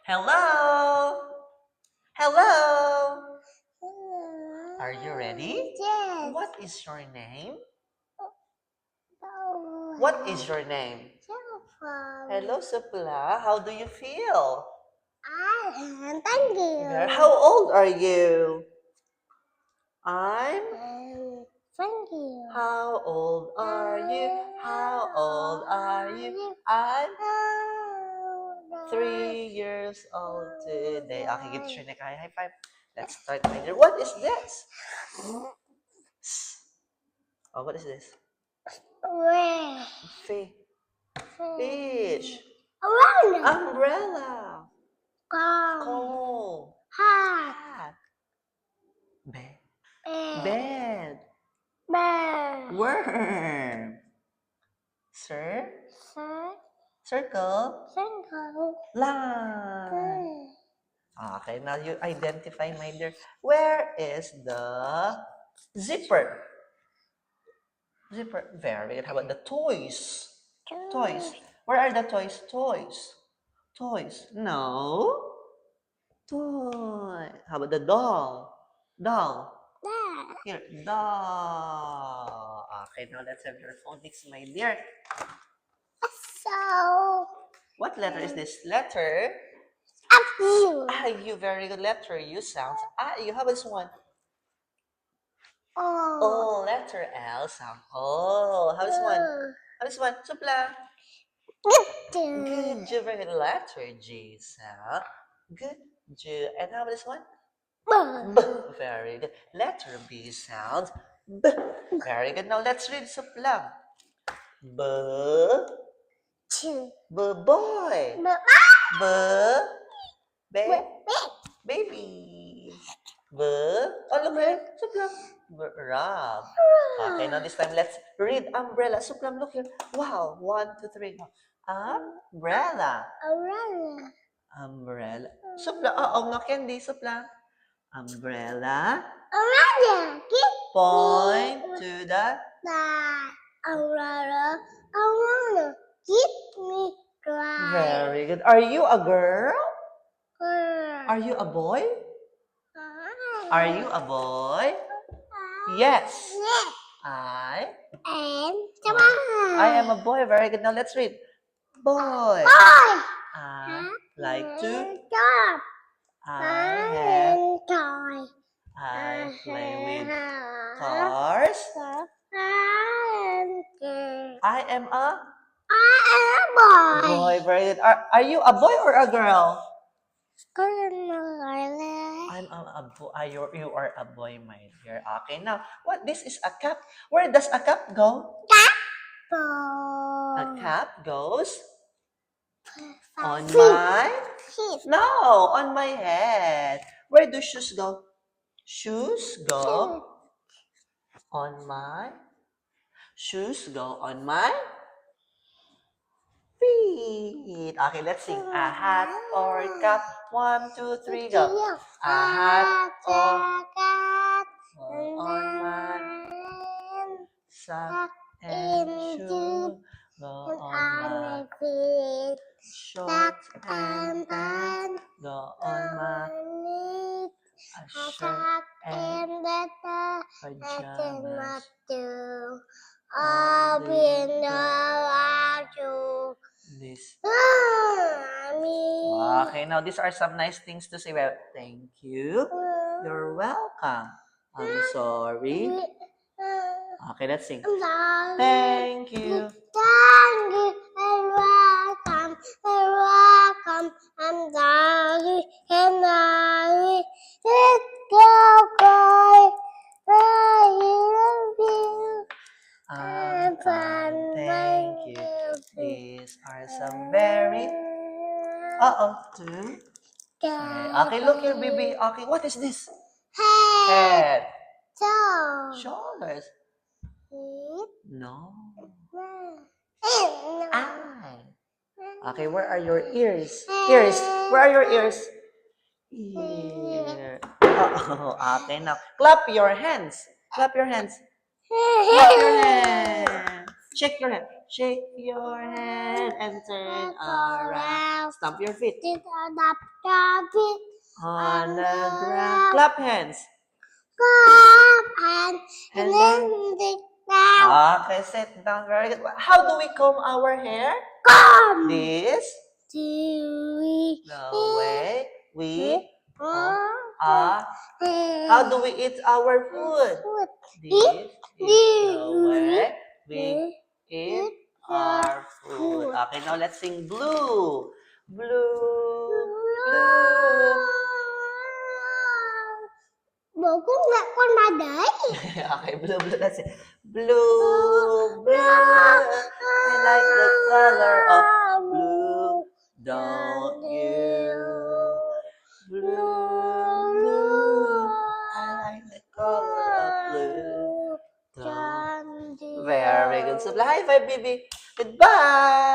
Hello? Hello? Are you ready? Yes. What is your name? Oh, What is your name? Jennifer. Hello, Supla. How do you feel? Thank you. How old are you? I'm... Thank you. How old are you? How old are you? I'm 3 years old today. Okay, give Shrenik a high five. Let's start, my dear. What is this? Oh, what is this? Where? Fish. Around. Umbrella. Come. Comb. Hat. Hat. Bed. Bed. Bed. Bed. Worm. Sir. Circle. Circle. Line. Okay, now you identify, my dear. Where is the zipper? Zipper. Very good. How about the toys? Toys. Where are the toys? Toys. Toys. No. Toy. How about the doll? Doll. There. Here. Doll. Okay, now let's have your phonics, my dear. So. What letter is this? Letter? Up you. You. Very good. Letter U sounds. You. How about this one? Oh. Oh, letter L sound. Oh, how this one? How this one? Supla. Good. Ju. Very good. Letter G sound. Good. Ju. And how about this one? B. Very good. Letter B sounds. B. Very good. Now let's read Supla. B. B. Boy. B. Baby. B. Oh, look here. Suplam. Rab. Okay, now this time let's read umbrella. Suplam, look here. Wow. 1, 2, 3. Go. Umbrella. Umbrella. Supla. Oh, no candy. Supla. Umbrella. Point to the... Umbrella. Umbrella. Give me dry. Very good. Are you a girl? Are you a boy? Are you a boy? Yes. Yes. I And am a boy. Very good. Now let's read. Boy. boy. I like to. Dog. I Toy. play with cars. I am a Boy. boy. Very good. Are you a boy or a girl? I'm a boy. You are a boy, my dear. Okay, now what? This is a cap. Where does a cap go? A cap goes on my... No, on my head. Where do shoes go? Shoes go on my... Shoes go on my feet. Okay, let's sing. A hat or cap. 1, 2, 3, go. A hat or on my sock and shoe go on my feet. shorts and pants go on my shirt and pajamas. This. Okay, now these are some nice things to say. Well, thank you. You're welcome. I'm sorry. Okay, let's sing. Thank you. Thank you and welcome, and welcome. I'm sorry and sorry. Let's go, boy. I'm fine, thank you. These are some very... two. Okay, look here, baby. Okay, what is this? Head. Shoulders. No. Eye. Okay, where are your ears? Ears. Where are your ears? Ear. Okay, now clap your hands. Clap your hands. Clap your hands. Shake your hand. Shake your hand and turn around. Stomp your feet Sit on the carpet. on the ground. Clap hands. Clap and And then then, sit down. okay, sit down. Very good. How do we comb our hair? Come. This, Do the way we comb. How How do we eat our food? This is the way we eat our food. Okay, now let's sing blue. Blue, blue. Bố cũng mẹ con bà đấy. Okay, blue, blue. Let's sing. Blue, blue. I like the color of blue. Don't you? Blue, blue. I like the color of blue. Don't. Very good. So, high five, baby. Goodbye.